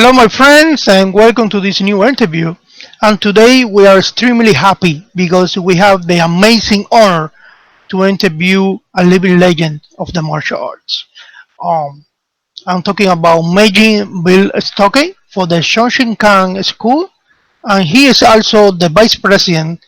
Hello, my friends, and welcome to this new interview. And today we are extremely happy because we have the amazing honor to interview a living legend of the martial arts. Um, I'm talking about Meijin-Bill Stockey for the Shoshinkan School, and he is also the vice president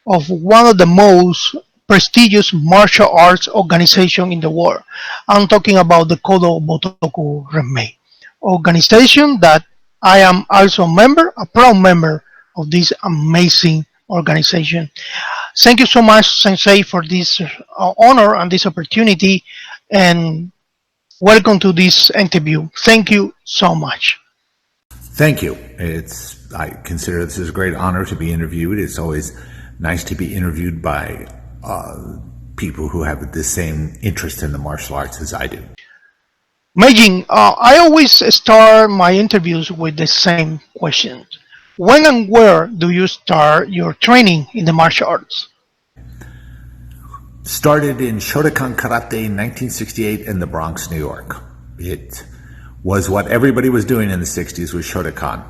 of one of the most prestigious martial arts organization in the world. I'm talking about the Kodo Butoku Renmei organization that I am also a member, a proud member of this amazing organization. Thank you so much, Sensei, for this honor and this opportunity, and welcome to this interview. Thank you so much. Thank you. I consider this is a great honor to be interviewed. It's always nice to be interviewed by people who have the same interest in the martial arts as I do. Meijin, I always start my interviews with the same questions. When and where do you start your training in the martial arts? Started in Shotokan Karate in 1968 in the Bronx, New York. It was what everybody was doing in the 60s was Shotokan.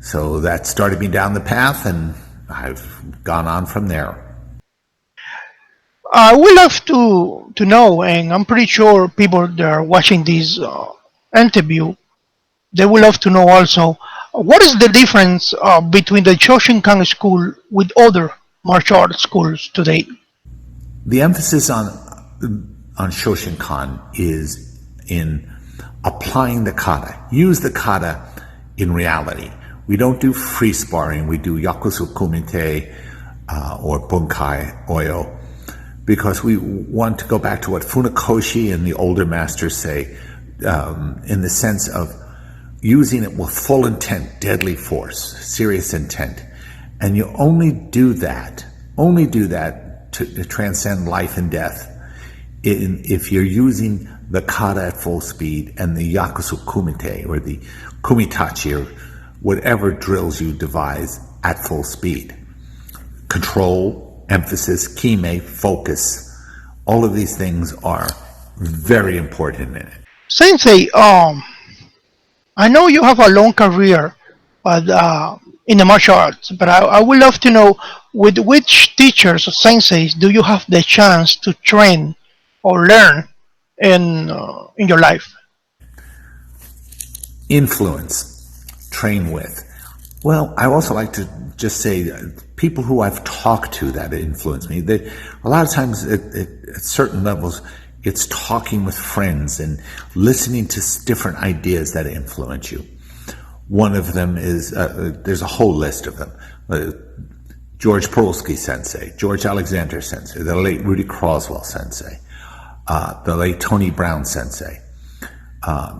So that started me down the path, and I've gone on from there. I would love to know, and I'm pretty sure people that are watching this interview, they would love to know also, what is the difference between the Shoshinkan school with other martial arts schools today? The emphasis on Shoshinkan is in applying the kata. Use the kata in reality. We don't do free sparring. We do yakusu kumite or bunkai oyo, because we want to go back to what Funakoshi and the older masters say, in the sense of using it with full intent, deadly force, serious intent. And you only do that to transcend life and death if you're using the kata at full speed and the yakusu kumite or the kumitachi or whatever drills you devise at full speed. Control, emphasis, kime, focus, all of these things are very important in it. Sensei, I know you have a long career in the martial arts, but I would love to know with which teachers or senseis do you have the chance to train or learn in your life? Influence, train with. Well, I also like to just say people who I've talked to that influence me. A lot of times at certain levels, it's talking with friends and listening to different ideas that influence you. One of them is, there's a whole list of them. George Perlsky sensei, George Alexander sensei, the late Rudy Croswell sensei, the late Tony Brown sensei,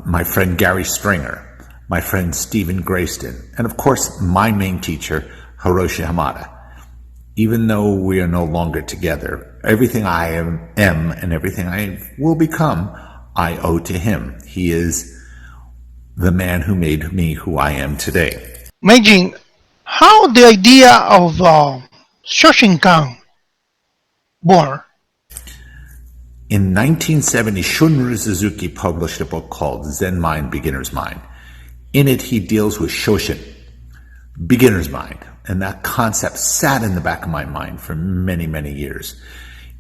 my friend Gary Stringer, my friend Stephen Grayston, and of course my main teacher, Hiroshi Hamada. Even though we are no longer together, everything I am and everything I will become, I owe to him. He is the man who made me who I am today. Meijin, how the idea of Shoshinkan born? In 1970, Shunryu Suzuki published a book called Zen Mind, Beginner's Mind. In it, he deals with Shoshin, beginner's mind. And that concept sat in the back of my mind for many, many years.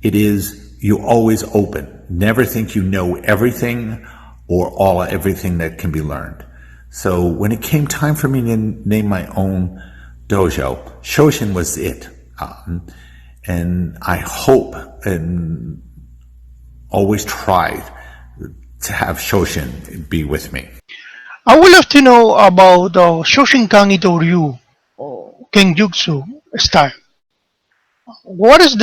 It is, you always open. Never think you know everything or everything that can be learned. So when it came time for me to name my own dojo, Shoshin was it. And I hope and always tried to have Shoshin be with me. I would love to know about the Shoshinkan Ito-ryu or Kenjutsu style. What is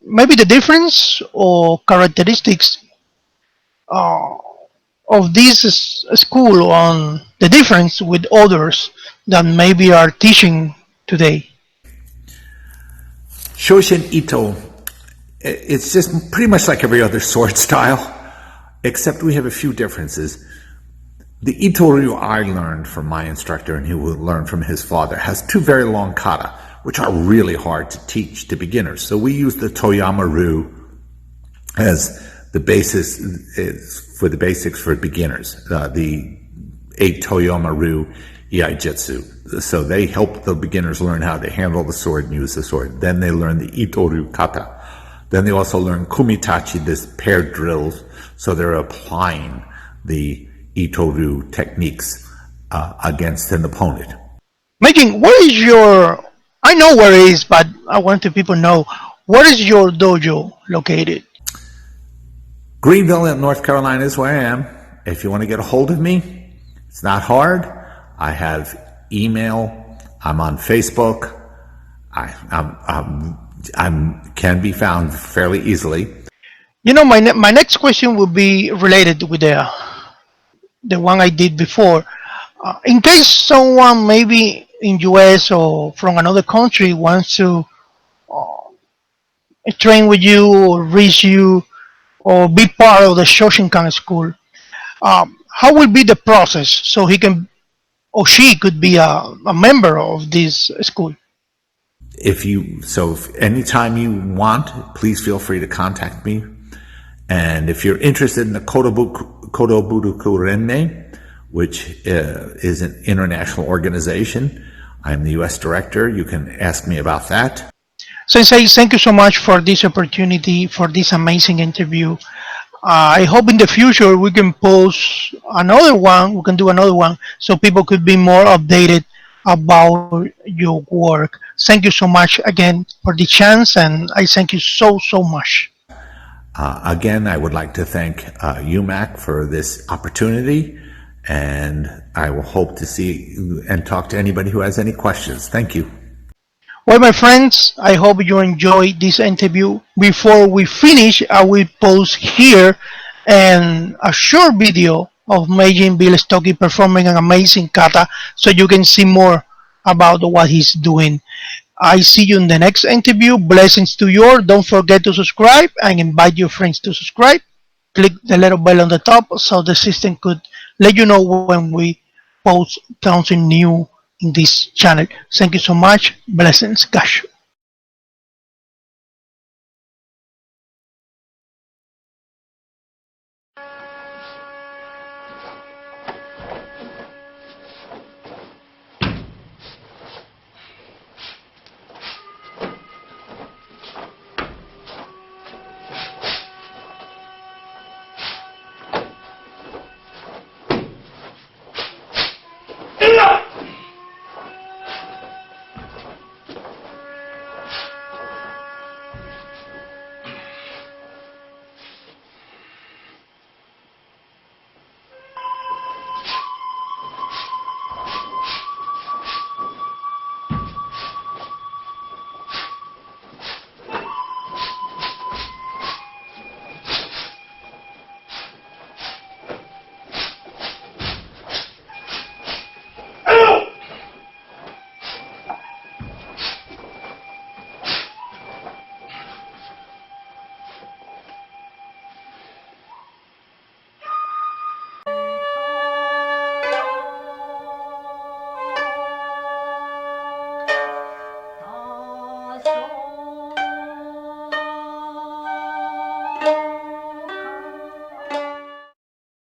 maybe the difference or characteristics of this school on the difference with others that maybe are teaching today? Shoshin Ito, it's just pretty much like every other sword style, except we have a few differences. The Ito-ryu I learned from my instructor and he learned from his father has two very long kata, which are really hard to teach to beginners. So we use the Toyama-ryu as the basis for the basics for beginners. The eight Toyomaru Iaijutsu. So they help the beginners learn how to handle the sword and use the sword. Then they learn the Itoru Kata. Then they also learn Kumitachi, this paired drills. So they're applying the Itoru techniques against an opponent. Meijin, where is your? I know where it is, but I want the people know where is your dojo located. Greenville, in North Carolina is where I am. If you want to get a hold of me, it's not hard. I have email. I'm on Facebook. I can be found fairly easily. You know, my next question will be related with the one I did before. In case someone maybe in US or from another country wants to train with you or reach you or be part of the Shoshinkan school, how will be the process so he can or she could be a member of this school? If anytime you want, please feel free to contact me. And if you're interested in the Kodo Butoku Renmei, which is an international organization, I'm the U.S. director. You can ask me about that. Sensei, thank you so much for this opportunity, for this amazing interview. I hope in the future we can post another one, we can do another one so people could be more updated about your work. Thank you so much again for the chance, and I thank you so much. Again, I would like to thank UMAC for this opportunity, and I will hope to see and talk to anybody who has any questions. Thank you. Well, my friends, I hope you enjoyed this interview. Before we finish, I will post here a short video of Meijin-Bill Stockey performing an amazing kata so you can see more about what he's doing. I see you in the next interview. Blessings to you all. Don't forget to subscribe and invite your friends to subscribe. Click the little bell on the top so the system could let you know when we post something new in this channel. Thank you so much. Blessings. Gosh.